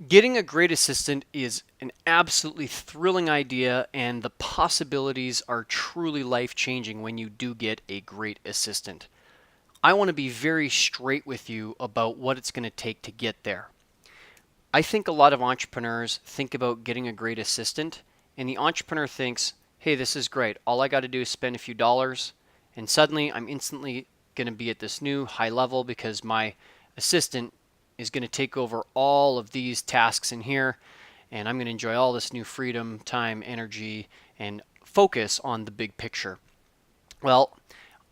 Getting a great assistant is an absolutely thrilling idea, and the possibilities are truly life changing when you do get a great assistant. I want to be very straight with you about what it's going to take to get there. I think a lot of entrepreneurs think about getting a great assistant, and the entrepreneur thinks, hey, this is great. All I got to do is spend a few dollars, and suddenly I'm instantly going to be at this new high level because my assistant is going to take over all of these tasks in here, and I'm going to enjoy all this new freedom, time, energy, and focus on the big picture. Well,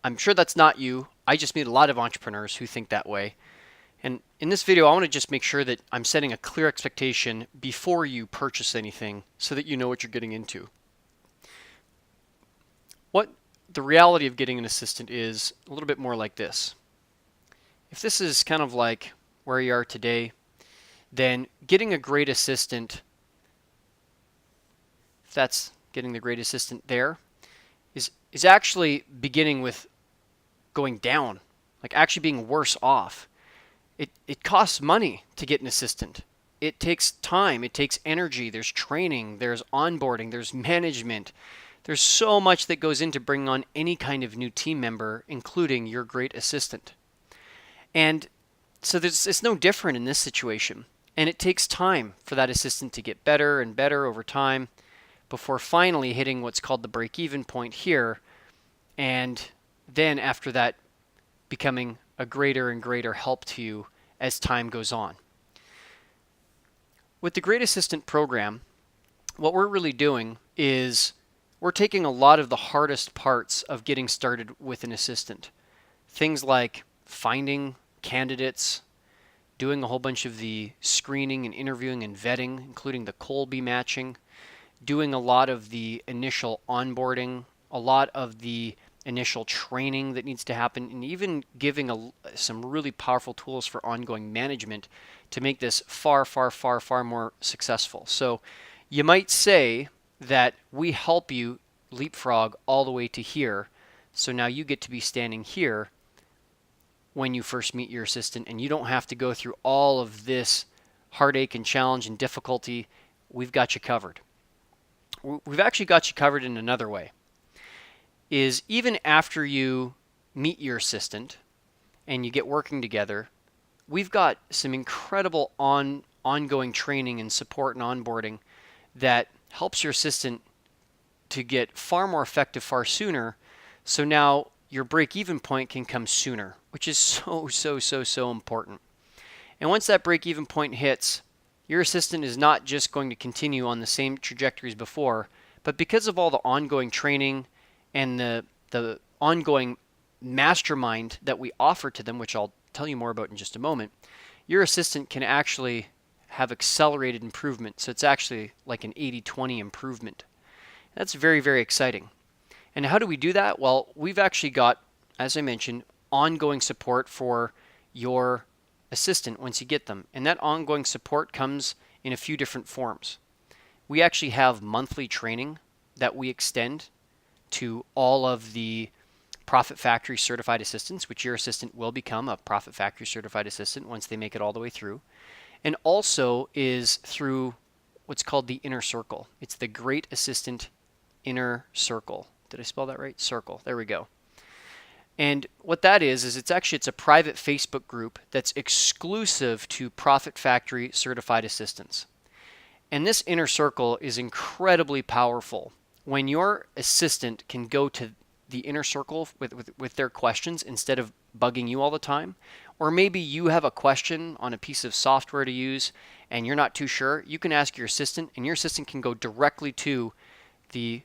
I'm sure that's not you. I just meet a lot of entrepreneurs who think that way. And in this video, I want to just make sure that I'm setting a clear expectation before you purchase anything so that you know what you're getting into. What the reality of getting an assistant is a little bit more like this. If this is kind of like where you are today, then getting a great assistant, if that's getting the great assistant there, is actually beginning with going down, like actually being worse off. It costs money to get an assistant. It takes time, it takes energy, there's training, there's onboarding, there's management. There's so much that goes into bringing on any kind of new team member, including your great assistant. And so it's no different in this situation. And it takes time for that assistant to get better and better over time before finally hitting what's called the break-even point here. And then after that, becoming a greater and greater help to you as time goes on. With the Great Assistant program, what we're really doing is we're taking a lot of the hardest parts of getting started with an assistant. Things like finding candidates, doing a whole bunch of the screening and interviewing and vetting, including the Colby matching, doing a lot of the initial onboarding, a lot of the initial training that needs to happen, and even giving some really powerful tools for ongoing management to make this far, far, far, far more successful. So you might say that we help you leapfrog all the way to here. So now you get to be standing here when you first meet your assistant, and you don't have to go through all of this heartache and challenge and difficulty. We've got you covered. We've actually got you covered in another way. Is even after you meet your assistant and you get working together, we've got some incredible ongoing training and support and onboarding that helps your assistant to get far more effective far sooner. So now your break-even point can come sooner, which is so important. And once that break-even point hits, your assistant is not just going to continue on the same trajectory as before, but because of all the ongoing training and the ongoing mastermind that we offer to them, which I'll tell you more about in just a moment, your assistant can actually have accelerated improvement. So it's actually like an 80-20 improvement. That's very, very exciting. And how do we do that? Well, we've actually got, as I mentioned, ongoing support for your assistant once you get them. And that ongoing support comes in a few different forms. We actually have monthly training that we extend to all of the Profit Factory certified assistants, which your assistant will become a Profit Factory certified assistant once they make it all the way through. And also is through what's called the Inner Circle. It's the Great Assistant Inner Circle. Did I spell that right? Circle. There we go. And what that is it's a private Facebook group that's exclusive to Profit Factory certified assistants. And this inner circle is incredibly powerful. When your assistant can go to the inner circle with their questions instead of bugging you all the time, or maybe you have a question on a piece of software to use and you're not too sure, you can ask your assistant, and your assistant can go directly to the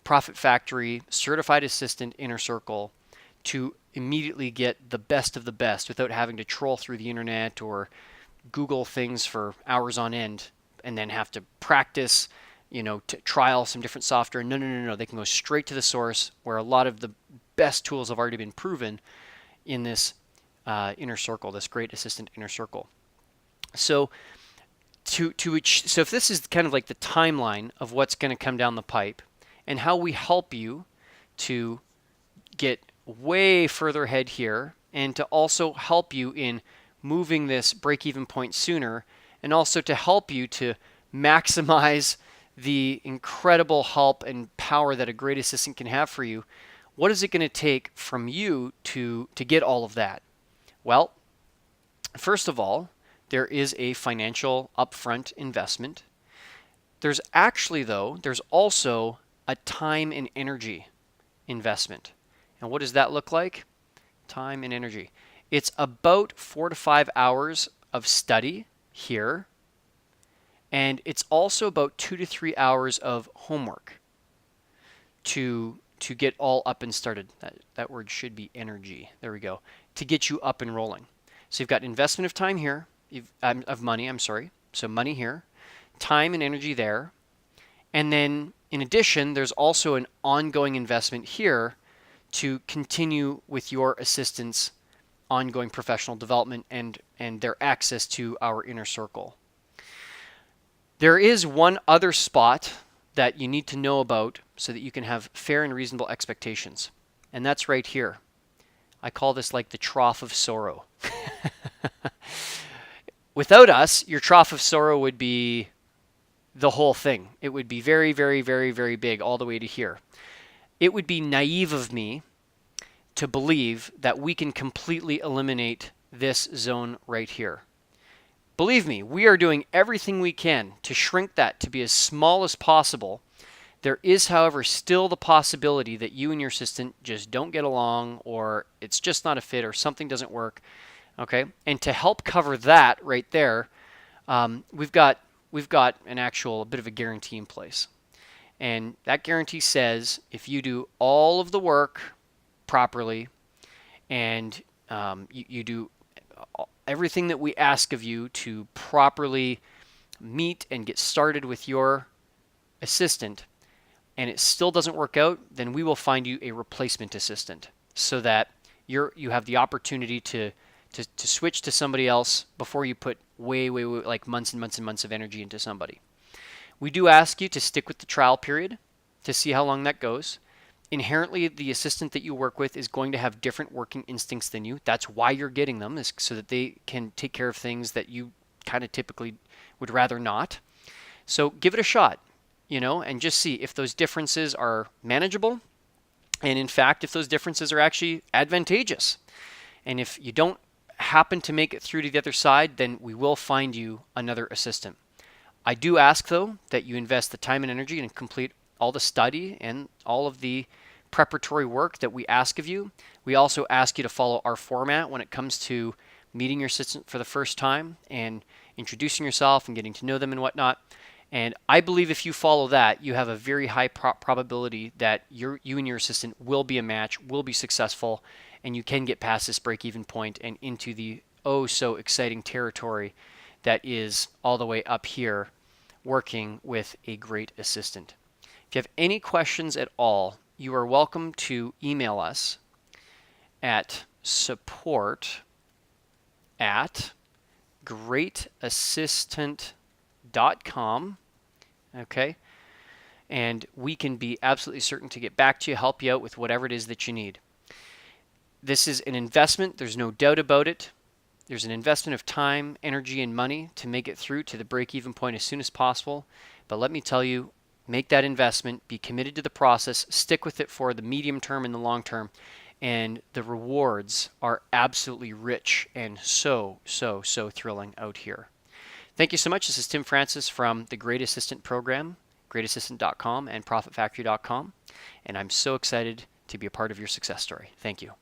Profit Factory certified assistant inner circle to immediately get the best of the best without having to troll through the internet or Google things for hours on end and then have to practice, to trial some different software. No. They can go straight to the source where a lot of the best tools have already been proven in this inner circle, this Great Assistant Inner Circle. So so if this is kind of like the timeline of what's going to come down the pipe and how we help you to get way further ahead here and to also help you in moving this break-even point sooner and also to help you to maximize the incredible help and power that a great assistant can have for you, what is it going to take from you to get all of that? Well, first of all, there is a financial upfront investment. There's actually, though, there's also a time and energy investment. And what does that look like? Time and energy. It's about 4 to 5 hours of study here, and it's also about 2 to 3 hours of homework to get all up and started. That word should be energy. There we go. To get you up and rolling. So you've got investment of time here, of money, I'm sorry. So money here, time and energy there. And then in addition, there's also an ongoing investment here to continue with your assistant's ongoing professional development and their access to our inner circle. There is one other spot that you need to know about so that you can have fair and reasonable expectations. And that's right here. I call this like the trough of sorrow. Without us, your trough of sorrow would be the whole thing. It would be very, very, very, very big all the way to here. It would be naive of me to believe that we can completely eliminate this zone right here. Believe me, we are doing everything we can to shrink that to be as small as possible. There is, however, still the possibility that you and your assistant just don't get along, or it's just not a fit, or something doesn't work. Okay, and to help cover that right there, we've got a bit of a guarantee in place, and that guarantee says if you do all of the work properly, and you do everything that we ask of you to properly meet and get started with your assistant, and it still doesn't work out, then we will find you a replacement assistant so that you have the opportunity to switch to somebody else before you put way like months and months and months of energy into somebody. We do ask you to stick with the trial period to see how long that goes. Inherently, the assistant that you work with is going to have different working instincts than you. That's why you're getting them, is so that they can take care of things that you kind of typically would rather not. So give it a shot, and just see if those differences are manageable, and in fact, if those differences are actually advantageous. And if you don't happen to make it through to the other side, then we will find you another assistant. I do ask, though, that you invest the time and energy and complete all the study and all of the preparatory work that we ask of you. We also ask you to follow our format when it comes to meeting your assistant for the first time and introducing yourself and getting to know them and whatnot. And I believe if you follow that, you have a very high probability that you and your assistant will be a match, will be successful, and you can get past this break-even point and into the so exciting territory that is all the way up here, working with a great assistant. If you have any questions at all, you are welcome to email us at support@greatassistant.com. Okay? And we can be absolutely certain to get back to you, help you out with whatever it is that you need. This is an investment. There's no doubt about it. There's an investment of time, energy, and money to make it through to the break-even point as soon as possible. But let me tell you, make that investment, be committed to the process, stick with it for the medium term and the long term, and the rewards are absolutely rich and so thrilling out here. Thank you so much. This is Tim Francis from the Great Assistant Program, greatassistant.com and profitfactory.com, and I'm so excited to be a part of your success story. Thank you.